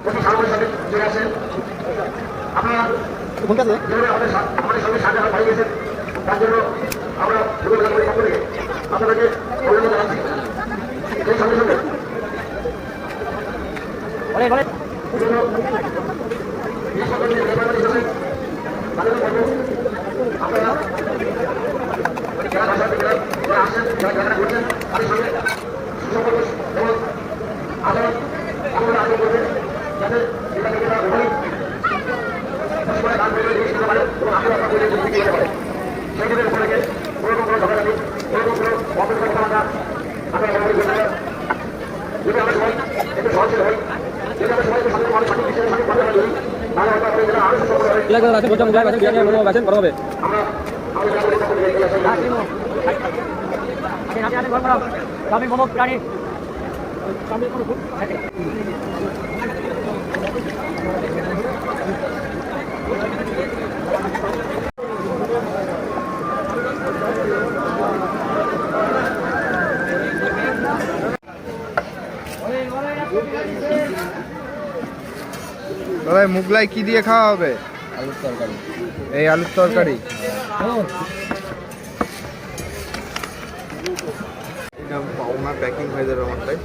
প্রতি সামনের সাথে চলে আসেন। আপনারা আমাদের সঙ্গে সাথে পাই গেছেন, তার জন্য আমরা পক্ষ থেকে আপনাদেরকে অভিনন্দন জানাচ্ছি। সেই সঙ্গে সঙ্গে আপনারা যারা ভাষাতে যারা আসেন, যারা খেলাধুলা করছেন, তাদের সঙ্গে সুসম্পর্ক এবং আদান আপনারা আগে করবেন, যাতে এটাকে উভয় দান করে জিনিস পারে এবং আপনারা আপনার করে দিতে পারে। সেই দিনের উপরে কোনোরকম কোনো ঝগড়া নেই, কোনোরকম কোনো অপেক্ষা কথা আপনারা মনে করবেন। যদি আমরা সবাই একটু সহজে হই, যদি আমরা সবাই সঠিক মানুষ সঠিক বিষয়ে সঠিক কথা বলি, তাহলে হয়তো আপনাদের জন্য আরো সুন্দর হবে। দাদা মুগলাই কি দিয়ে খাওয়া হবে? আলুর তরকারি। এই আলুর তরকারি। এটা পাওনা প্যাকিং হয়ে যাবে আমারটাই।